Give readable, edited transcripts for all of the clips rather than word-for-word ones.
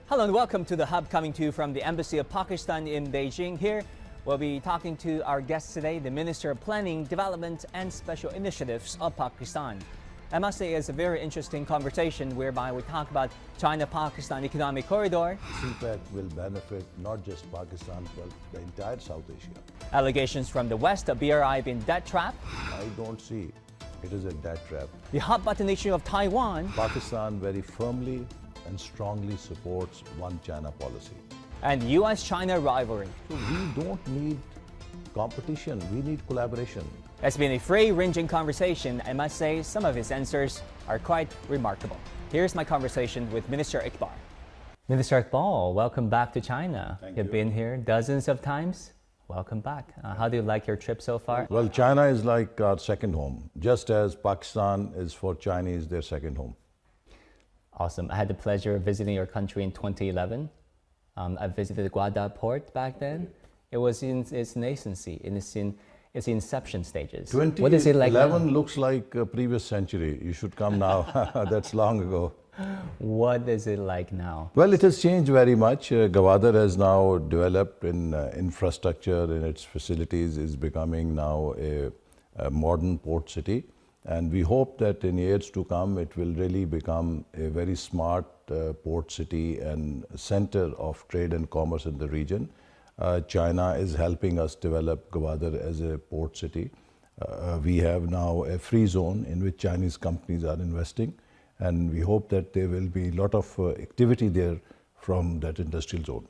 Hello and welcome to the Hub, coming to you from the Embassy of Pakistan in Beijing. Here we'll be talking to our guest today, the Minister of Planning, Development and Special Initiatives of Pakistan. I must say it's a very interesting conversation whereby we talk about China-Pakistan Economic Corridor. CPEC will benefit not just Pakistan but the entire South Asia. Allegations from the West of BRI being debt trap. I don't see it is a debt trap. The hot button issue of Taiwan. Pakistan very firmly and strongly supports one China policy. And US-China rivalry. So we don't need competition, we need collaboration. It's been a free-ranging conversation. I must say some of his answers are quite remarkable. Here's my conversation with Minister Iqbal. Minister Iqbal, welcome back to China. You've been here dozens of times. Welcome back. How do you like your trip so far? Well, China is like our second home, just as Pakistan is for Chinese their second home. Awesome. I had the pleasure of visiting your country in 2011. I visited Gwadar port back then. It was in its nascency, in its inception stages. What is it like now? 2011 looks like a previous century. You should come now. That's long ago. What is it like now? Well, it has changed very much. Gwadar has now developed in infrastructure, in its facilities, is becoming now a modern port city. And we hope that in years to come, it will really become a very smart port city and center of trade and commerce in the region. China is helping us develop Gwadar as a port city. We have now a free zone in which Chinese companies are investing, and we hope that there will be a lot of activity there from that industrial zone.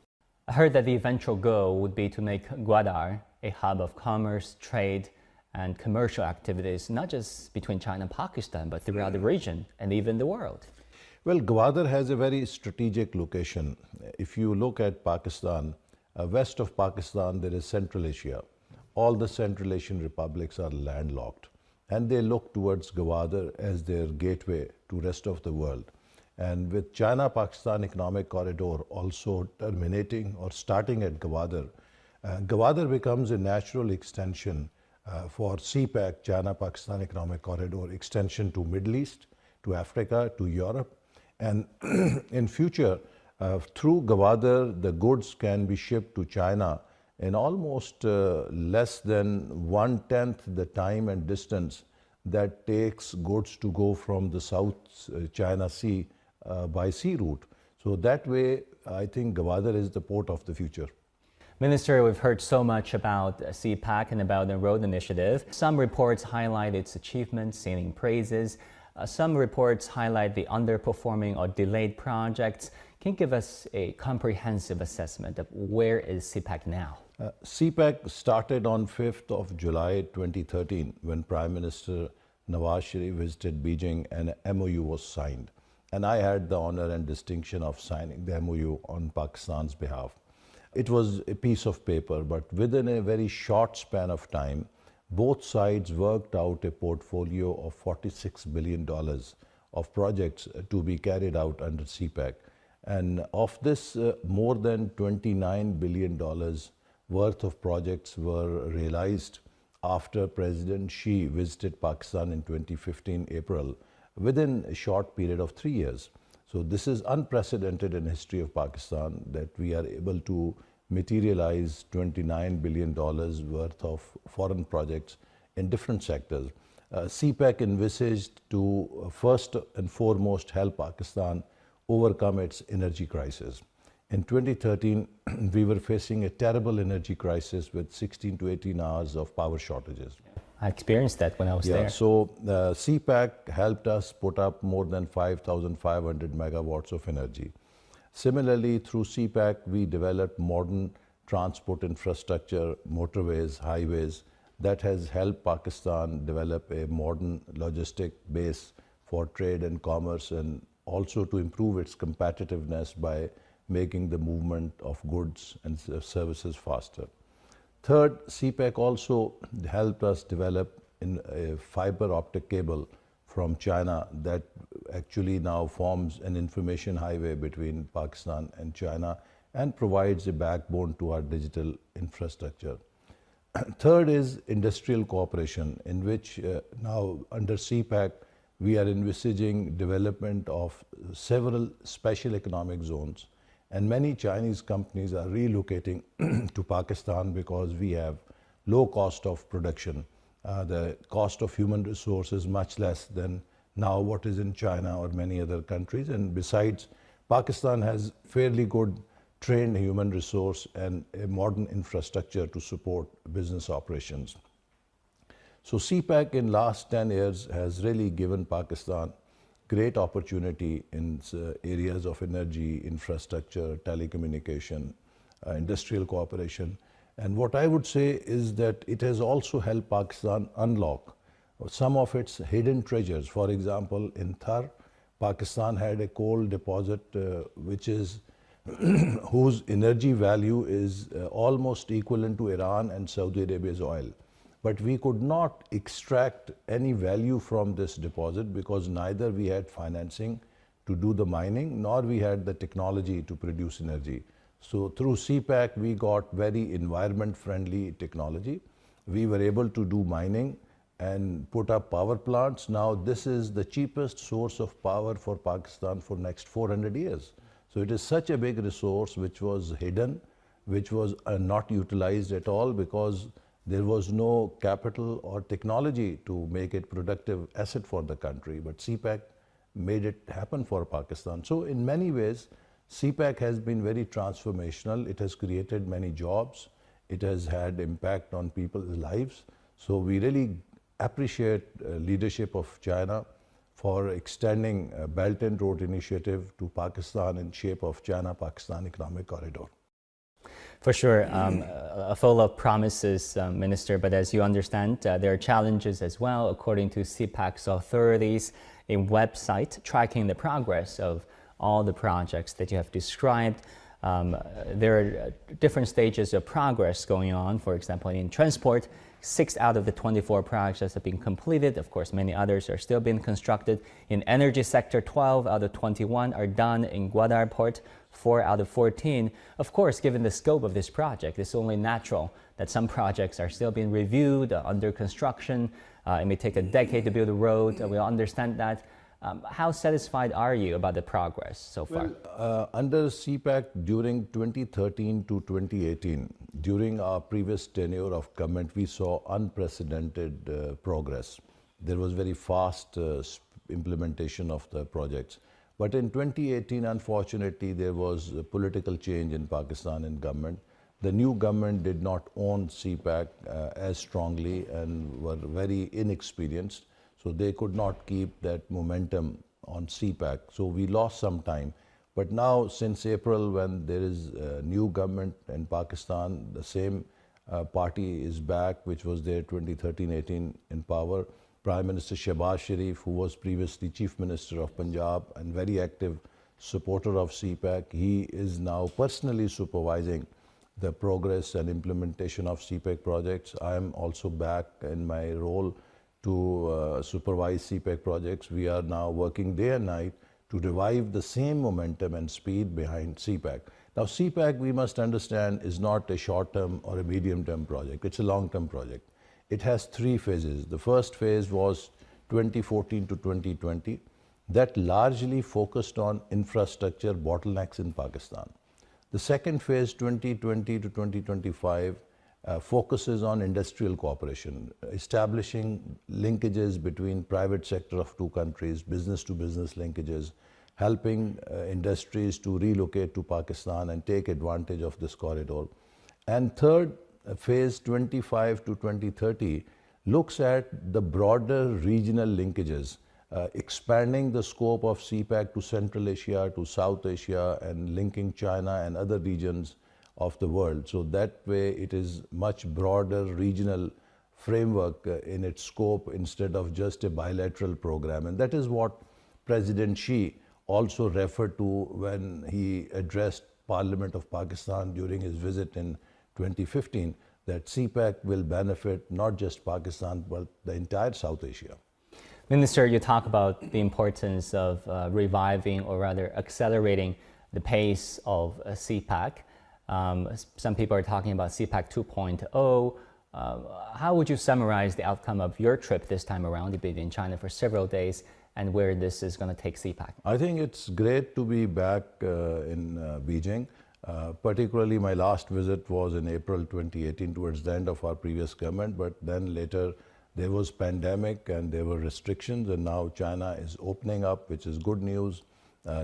I heard that the eventual goal would be to make Gwadar a hub of commerce, trade, and commercial activities, not just between China and Pakistan, but throughout the region and even the world. Well, Gwadar has a very strategic location. If you look at Pakistan, west of Pakistan, there is Central Asia. All the Central Asian republics are landlocked, and they look towards Gwadar as their gateway to rest of the world. And with China-Pakistan Economic Corridor also terminating or starting at Gwadar, Gwadar becomes a natural extension for CPEC, China-Pakistan Economic Corridor, extension to Middle East, to Africa, to Europe. And in future, through Gwadar, the goods can be shipped to China in almost less than 1/10 the time and distance that takes goods to go from the South China Sea by sea route. So that way, I think Gwadar is the port of the future. Minister, we've heard so much about CPEC and about the road initiative. Some reports highlight its achievements, singing praises. Some reports highlight the underperforming or delayed projects. Can you give us a comprehensive assessment of where is CPEC now? CPEC started on 5th of July 2013 when Prime Minister Nawaz Sharif visited Beijing and an MOU was signed. And I had the honor and distinction of signing the MOU on Pakistan's behalf. It was a piece of paper, but within a very short span of time, both sides worked out a portfolio of $46 billion of projects to be carried out under CPEC. And of this, more than $29 billion worth of projects were realized after President Xi visited Pakistan in 2015 April, within a short period of 3 years. So this is unprecedented in history of Pakistan, that we are able to materialize $29 billion worth of foreign projects in different sectors. CPEC envisaged to first and foremost help Pakistan overcome its energy crisis. In 2013, we were facing a terrible energy crisis with 16 to 18 hours of power shortages. I experienced that when I was there. So CPEC helped us put up more than 5,500 megawatts of energy. Similarly, through CPEC, we developed modern transport infrastructure, motorways, highways, that has helped Pakistan develop a modern logistic base for trade and commerce, and also to improve its competitiveness by making the movement of goods and services faster. Third, CPEC also helped us develop a fiber optic cable from China that actually now forms an information highway between Pakistan and China and provides a backbone to our digital infrastructure. Third is industrial cooperation, in which now under CPEC we are envisaging development of several special economic zones And many Chinese companies are relocating to Pakistan because we have low cost of production. The cost of human resource is much less than now what is in China or many other countries. And besides, Pakistan has fairly good trained human resource and a modern infrastructure to support business operations. So CPEC in last 10 years has really given Pakistan great opportunity in areas of energy, infrastructure, telecommunication, industrial cooperation. And what I would say is that it has also helped Pakistan unlock some of its hidden treasures. For example, in Thar, Pakistan had a coal deposit which is whose energy value is almost equivalent to Iran and Saudi Arabia's oil. But we could not extract any value from this deposit because neither we had financing to do the mining, nor we had the technology to produce energy. So through CPEC, we got very environment-friendly technology. We were able to do mining and put up power plants. Now this is the cheapest source of power for Pakistan for next 400 years. So it is such a big resource which was hidden, which was not utilized at all because there was no capital or technology to make it productive asset for the country. But CPEC made it happen for Pakistan. So in many ways, CPEC has been very transformational. It has created many jobs. It has had impact on people's lives. So we really appreciate leadership of China for extending Belt and Road Initiative to Pakistan in shape of China-Pakistan Economic Corridor. For sure, full of promises, Minister, but as you understand, there are challenges as well. According to CPEC's authorities, a website tracking the progress of all the projects that you have described. There are different stages of progress going on. For example, in transport, 6 out of the 24 projects have been completed. Of course, many others are still being constructed. In energy sector, 12 out of 21 are done. In Gwadar Port, 4 out of 14. Of course, given the scope of this project, it's only natural that some projects are still being reviewed, under construction. It may take a decade to build a road. We all understand that. How satisfied are you about the progress so far? Well, under CPEC during 2013 to 2018, during our previous tenure of government, we saw unprecedented progress. There was very fast implementation of the projects. But in 2018, unfortunately, there was a political change in Pakistan in government. The new government did not own CPEC as strongly and were very inexperienced. So they could not keep that momentum on CPEC. So we lost some time. But now, since April, when there is a new government in Pakistan, the same party is back, which was there 2013-18 in power. Prime Minister Shehbaz Sharif, who was previously Chief Minister of Punjab and very active supporter of CPEC, he is now personally supervising the progress and implementation of CPEC projects. I am also back in my role to supervise CPEC projects. We are now working day and night to revive the same momentum and speed behind CPEC. Now CPEC, we must understand, is not a short-term or a medium-term project. It's a long-term project. It has 3 phases. The first phase was 2014 to 2020. That largely focused on infrastructure bottlenecks in Pakistan. The second phase, 2020 to 2025, focuses on industrial cooperation, establishing linkages between private sector of 2 countries, business-to-business linkages, helping industries to relocate to Pakistan and take advantage of this corridor. And third phase, 25 to 2030, looks at the broader regional linkages, expanding the scope of CPEC to Central Asia, to South Asia, and linking China and other regions of the world. So that way it is much broader regional framework in its scope instead of just a bilateral program. And that is what President Xi also referred to when he addressed Parliament of Pakistan during his visit in 2015, that CPEC will benefit not just Pakistan but the entire South Asia. Minister, you talk about the importance of reviving or rather accelerating the pace of CPEC. Some people are talking about CPEC 2.0. How would you summarize the outcome of your trip this time around? You've been in China for several days. and where this is going to take CPAC? I think it's great to be back in Beijing. Particularly my last visit was in April 2018 towards the end of our previous government, but then later there was pandemic and there were restrictions, and now China is opening up, which is good news,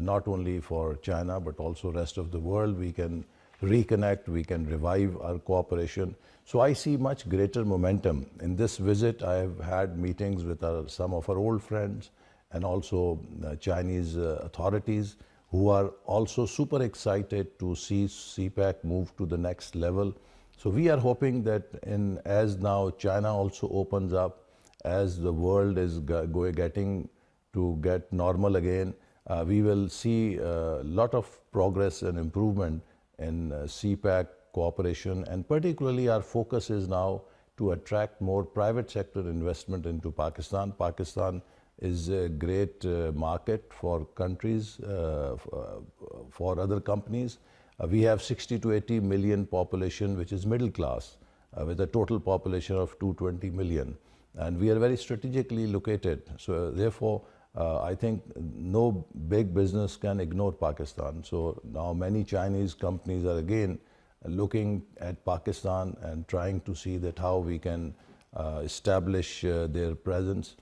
not only for China but also rest of the world. We can reconnect, we can revive our cooperation. So I see much greater momentum. In this visit I have had meetings with some of our old friends and also Chinese authorities, who are also super excited to see CPAC move to the next level. So we are hoping that as now China also opens up, as the world is getting to get normal again, we will see a lot of progress and improvement in CPAC cooperation, and particularly our focus is now to attract more private sector investment into Pakistan. Pakistan is a great market for countries, for other companies. We have 60 to 80 million population, which is middle class, with a total population of 220 million. And we are very strategically located. So therefore, I think no big business can ignore Pakistan. So now many Chinese companies are again looking at Pakistan and trying to see that how we can establish their presence.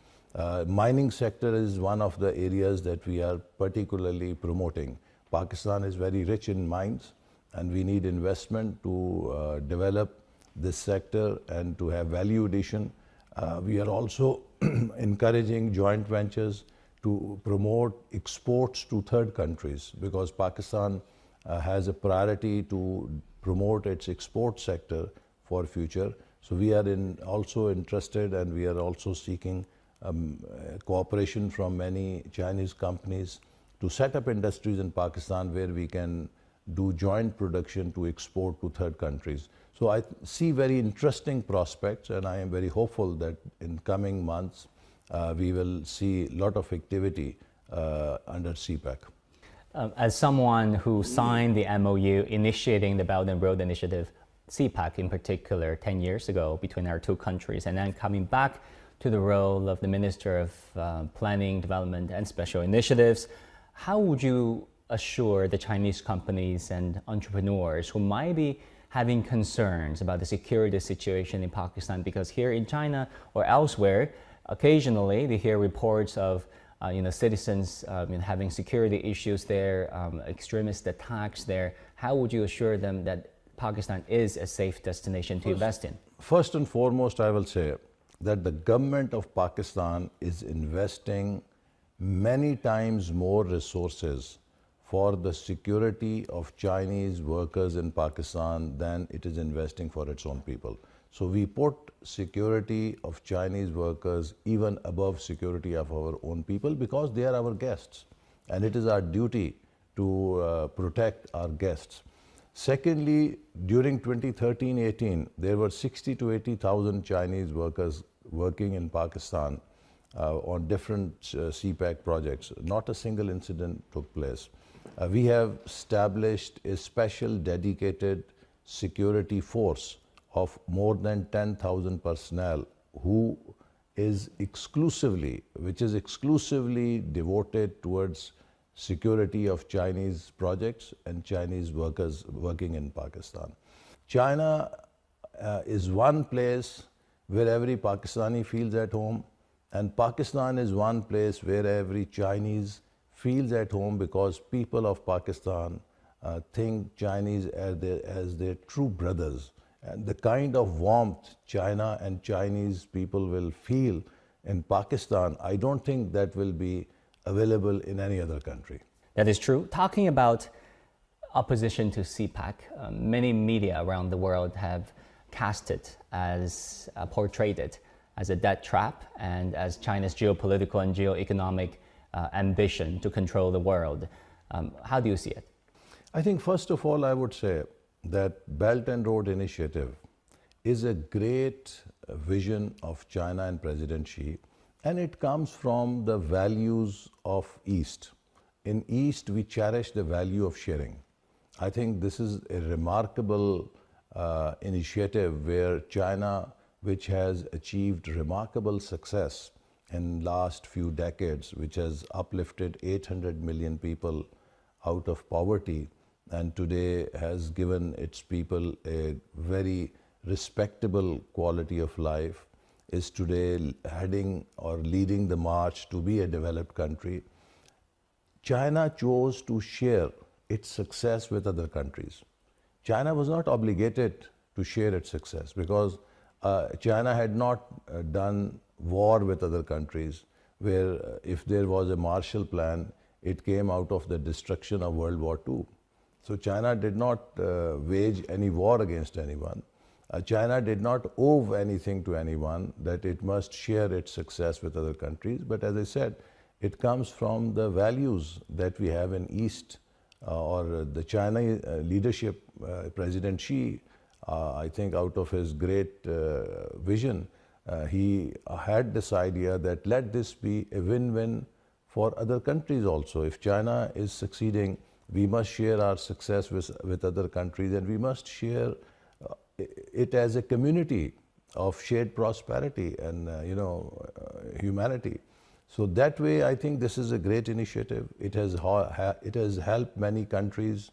Mining sector is one of the areas that we are particularly promoting. Pakistan is very rich in mines, and we need investment to develop this sector and to have value addition. We are also encouraging joint ventures to promote exports to third countries, because Pakistan has a priority to promote its export sector for future. So we are also interested, and we are also seeking cooperation from many Chinese companies to set up industries in Pakistan where we can do joint production to export to third countries. So I see very interesting prospects, and I am very hopeful that in coming months we will see a lot of activity under CPAC. As someone who signed the MOU initiating the Belt and Road Initiative, CPAC in particular, 10 years ago between our two countries, and then coming back to the role of the Minister of Planning, Development and Special Initiatives, how would you assure the Chinese companies and entrepreneurs who might be having concerns about the security situation in Pakistan? Because here in China or elsewhere, occasionally they hear reports of citizens having security issues there, extremist attacks there. How would you assure them that Pakistan is a safe destination to invest in? First and foremost, I will say that the government of Pakistan is investing many times more resources for the security of Chinese workers in Pakistan than it is investing for its own people. So we put security of Chinese workers even above security of our own people, because they are our guests, and it is our duty to protect our guests. Secondly, during 2013-18, there were 60 to 80,000 Chinese workers working in Pakistan on different CPAC projects. Not a single incident took place. We have established a special dedicated security force of more than 10,000 personnel which is exclusively devoted towards security of Chinese projects and Chinese workers working in Pakistan. China is one place where every Pakistani feels at home, and Pakistan is one place where every Chinese feels at home, because people of Pakistan think Chinese as their true brothers. And the kind of warmth China and Chinese people will feel in Pakistan, I don't think that will be available in any other country. That is true. Talking about opposition to CPAC, many media around the world have cast it as, portrayed it as a death trap and as China's geopolitical and geoeconomic ambition to control the world. How do you see it? I think first of all, I would say that Belt and Road Initiative is a great vision of China and President Xi, and it comes from the values of East. In East, we cherish the value of sharing. I think this is a remarkable initiative where China, which has achieved remarkable success in last few decades, which has uplifted 800 million people out of poverty, and today has given its people a very respectable quality of life, is today heading or leading the march to be a developed country. China chose to share its success with other countries. China was not obligated to share its success because China had not done war with other countries, where if there was a Marshall Plan, it came out of the destruction of World War II. So China did not wage any war against anyone. China did not owe anything to anyone, that it must share its success with other countries. But as I said, it comes from the values that we have in East, or the China leadership. President Xi, I think out of his great vision, he had this idea that let this be a win-win for other countries also. If China is succeeding, we must share our success with other countries, and we must share it as a community of shared prosperity and humanity. So that way, I think this is a great initiative. It has helped many countries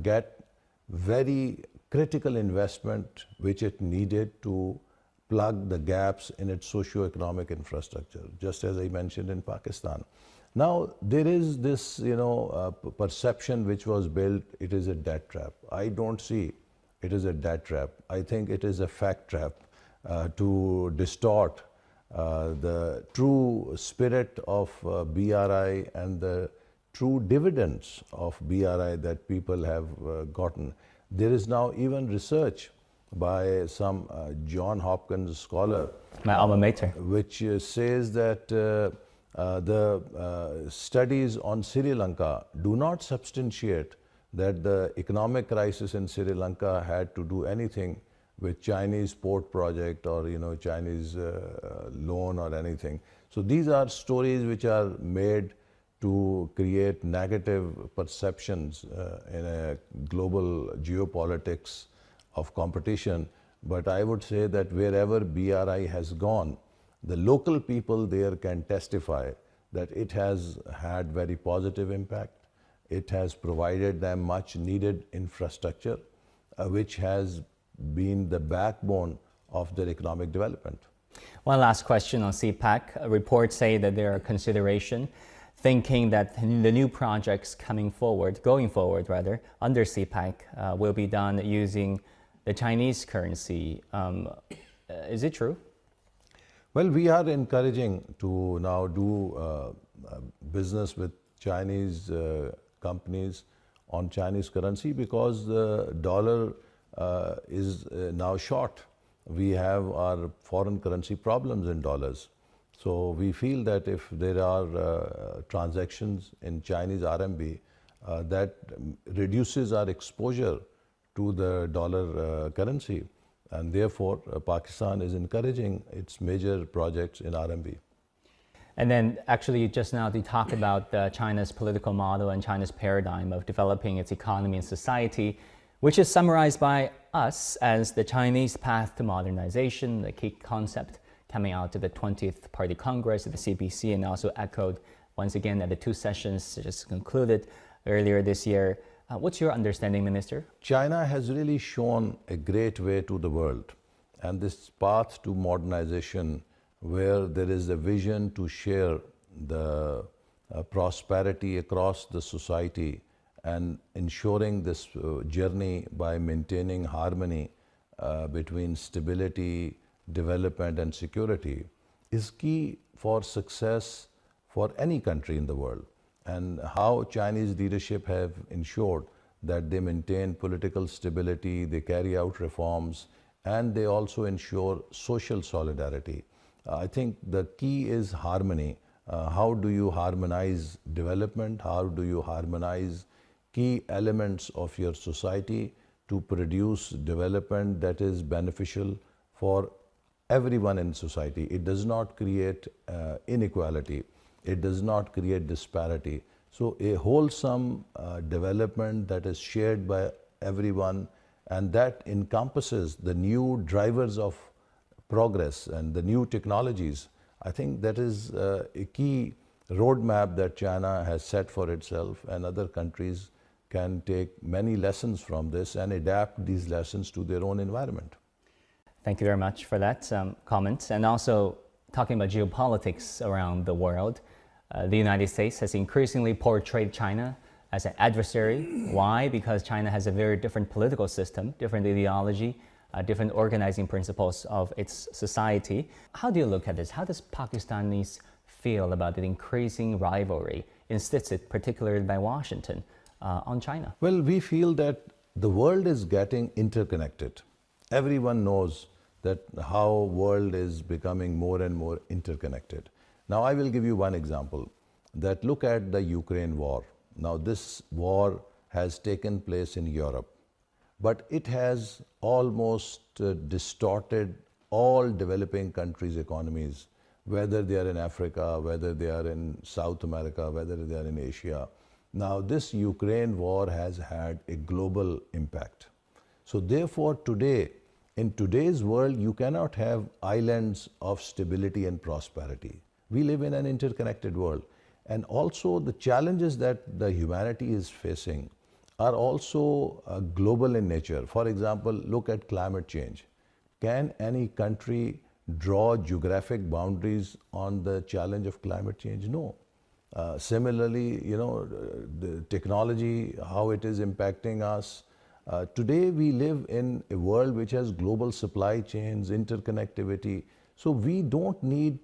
get very critical investment which it needed to plug the gaps in its socio-economic infrastructure, just as I mentioned in Pakistan. Now, there is this, perception which was built, it is a debt trap. I don't see it is a debt trap. I think it is a fact trap to distort the true spirit of BRI and the true dividends of BRI that people have gotten. There is now even research by some John Hopkins scholar, my alma mater, which says that the studies on Sri Lanka do not substantiate that the economic crisis in Sri Lanka had to do anything with Chinese port project or Chinese loan or anything. So these are stories which are made to create negative perceptions in a global geopolitics of competition. But I would say that wherever BRI has gone, the local people there can testify that it has had very positive impact. It has provided them much needed infrastructure, which has been the backbone of their economic development. One last question on CPAC. Reports say that there are consideration thinking that the new projects going forward under CPAC will be done using the Chinese currency. Is it true? Well, we are encouraging to now do business with Chinese companies on Chinese currency because the dollar is now short. We have our foreign currency problems in dollars. So we feel that if there are transactions in Chinese RMB, that reduces our exposure to the dollar currency. And therefore, Pakistan is encouraging its major projects in RMB. And then actually just now they talk about China's political model and China's paradigm of developing its economy and society, which is summarized by us as the Chinese path to modernization, the key concept coming out of the 20th Party Congress of the CPC, and also echoed once again at the two sessions just concluded earlier this year. What's your understanding, Minister? China has really shown a great way to the world, and this path to modernization, where there is a vision to share the prosperity across the society and ensuring this journey by maintaining harmony between stability, development and security, is key for success for any country in the world. And how Chinese leadership have ensured that they maintain political stability, they carry out reforms, and they also ensure social solidarity. I think the key is harmony. How do you harmonize development? How do you harmonize key elements of your society to produce development that is beneficial for everyone in society? It does not create inequality. It does not create disparity. So a wholesome development that is shared by everyone, and that encompasses the new drivers of progress and the new technologies, I think that is a key roadmap that China has set for itself, and other countries can take many lessons from this and adapt these lessons to their own environment. Thank you very much for that comment. And also, talking about geopolitics around the world, the United States has increasingly portrayed China as an adversary. Why? Because China has a very different political system, different ideology, different organizing principles of its society. How do you look at this? How does Pakistanis feel about the increasing rivalry insisted particularly by Washington on China? Well, we feel that the world is getting interconnected. Everyone knows that how world is becoming more and more interconnected. Now, I will give you one example. That look at the Ukraine war. Now, this war has taken place in Europe, but it has almost distorted all developing countries' economies, whether they are in Africa, whether they are in South America, whether they are in Asia. Now, this Ukraine war has had a global impact. So therefore, today, in today's world, you cannot have islands of stability and prosperity. We live in an interconnected world. And also the challenges that the humanity is facing are also global in nature. For example, look at climate change. Can any country draw geographic boundaries on the challenge of climate change? No. Similarly, the technology, how it is impacting us. Today we live in a world which has global supply chains, interconnectivity. So we don't need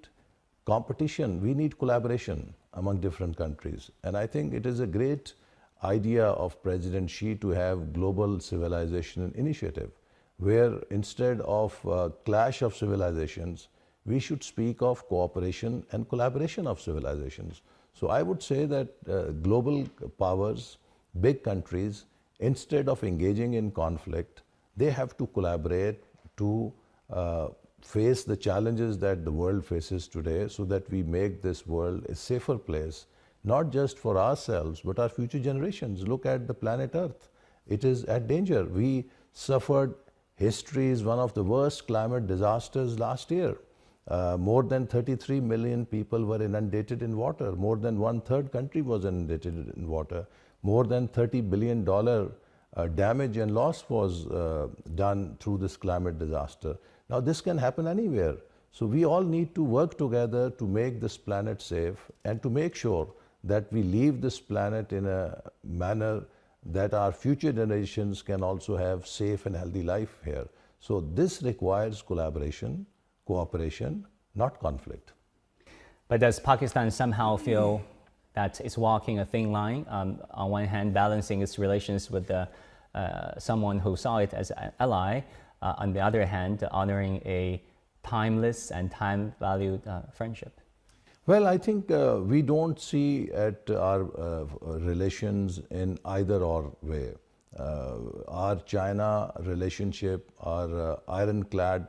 competition, we need collaboration among different countries. And I think it is a great idea of President Xi to have global civilization initiative, where instead of clash of civilizations, we should speak of cooperation and collaboration of civilizations. So I would say that global powers, big countries, instead of engaging in conflict, they have to collaborate to face the challenges that the world faces today, so that we make this world a safer place, not just for ourselves, but our future generations. Look at the planet Earth. It is at danger. We suffered history's one of the worst climate disasters last year. More than 33 million people were inundated in water. More than 1/3 country was inundated in water. More than $30 billion damage and loss was done through this climate disaster. Now, this can happen anywhere. So we all need to work together to make this planet safe and to make sure that we leave this planet in a manner that our future generations can also have safe and healthy life here. So this requires collaboration, cooperation, not conflict. But does Pakistan somehow feel that it's walking a thin line, on one hand balancing its relations with someone who saw it as an ally, on the other hand honoring a timeless and time-valued friendship? Well, I think we don't see at our relations in either or way. Our China relationship, our iron-clad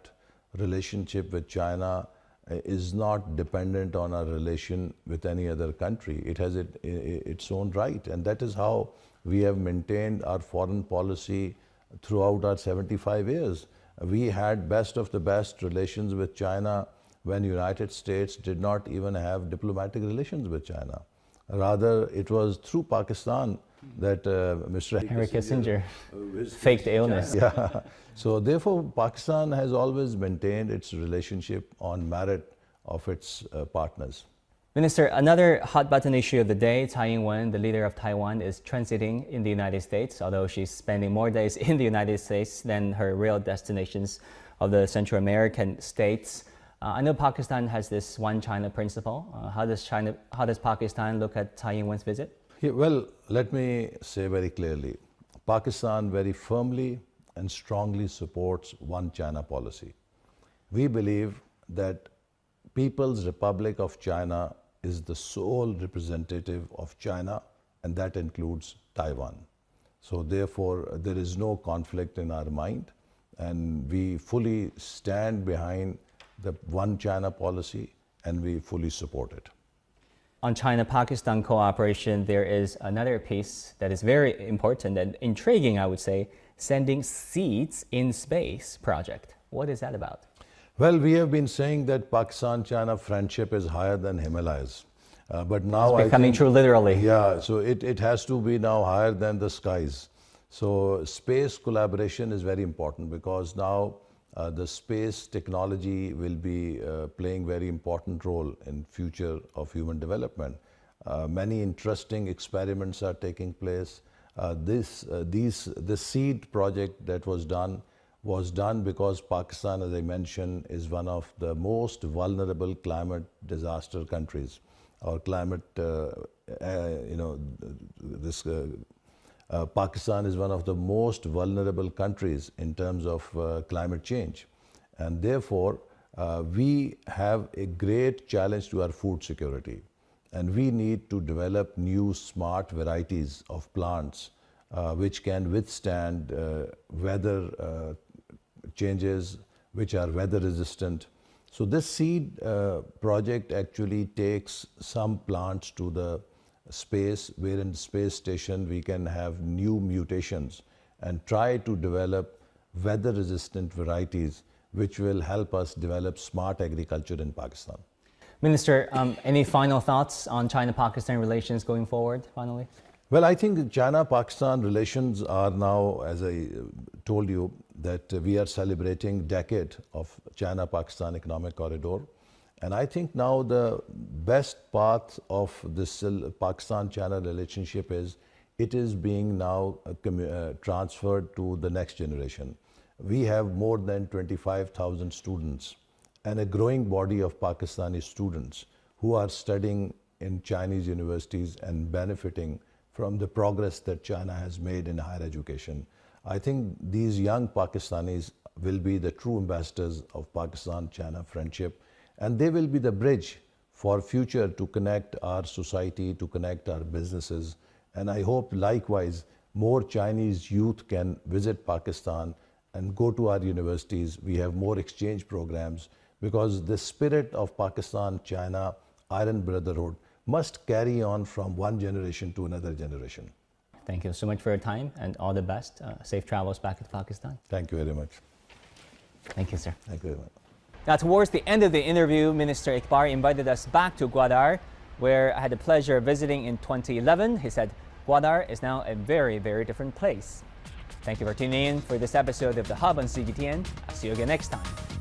relationship with China is not dependent on our relation with any other country. It has its own right, and that is how we have maintained our foreign policy throughout our 75 years. We had best of the best relations with China when United States did not even have diplomatic relations with China. Rather, it was through Pakistan that Mr. Henry Kissinger faked illness. Yeah. So therefore, Pakistan has always maintained its relationship on merit of its partners. Minister, another hot button issue of the day, Tsai Ing-wen, the leader of Taiwan, is transiting in the United States, although she's spending more days in the United States than her real destinations of the Central American states. I know Pakistan has this one China principle. How does Pakistan look at Tsai Ing-wen's visit? Yeah, well, let me say very clearly, Pakistan very firmly and strongly supports one China policy. We believe that People's Republic of China is the sole representative of China, and that includes Taiwan. So therefore, there is no conflict in our mind, and we fully stand behind the one China policy, and we fully support it. On China-Pakistan cooperation, there is another piece that is very important and intriguing, I would say, sending seeds in space project. What is that about? Well, we have been saying that Pakistan-China friendship is higher than Himalayas. But now It's becoming true literally. Yeah, so it has to be now higher than the skies. So space collaboration is very important because now the space technology will be playing very important role in future of human development. Many interesting experiments are taking place. The seed project that was done because Pakistan, as I mentioned, is one of the most vulnerable climate disaster countries. Or climate, Pakistan is one of the most vulnerable countries in terms of climate change. And therefore, we have a great challenge to our food security. And we need to develop new smart varieties of plants which can withstand weather changes, which are weather resistant. So this seed project actually takes some plants to the space, where in the space station we can have new mutations and try to develop weather resistant varieties which will help us develop smart agriculture in Pakistan. Minister, any final thoughts on China-Pakistan relations going forward, finally? Well, I think China-Pakistan relations are now, as I told you, that we are celebrating decade of China-Pakistan economic corridor. And I think now the best path of this Pakistan-China relationship is, it is being now transferred to the next generation. We have more than 25,000 students and a growing body of Pakistani students who are studying in Chinese universities and benefiting from the progress that China has made in higher education. I think these young Pakistanis will be the true ambassadors of Pakistan-China friendship, and they will be the bridge for future to connect our society, to connect our businesses. And I hope likewise more Chinese youth can visit Pakistan and go to our universities. We have more exchange programs because the spirit of Pakistan-China Iron Brotherhood must carry on from one generation to another generation. Thank you so much for your time and all the best. Safe travels back to Pakistan. Thank you very much. Thank you, sir. Thank you very much. Now, towards the end of the interview, Minister Iqbal invited us back to Gwadar, where I had the pleasure of visiting in 2011. He said Gwadar is now a very, very different place. Thank you for tuning in for this episode of The Hub on CGTN. I'll see you again next time.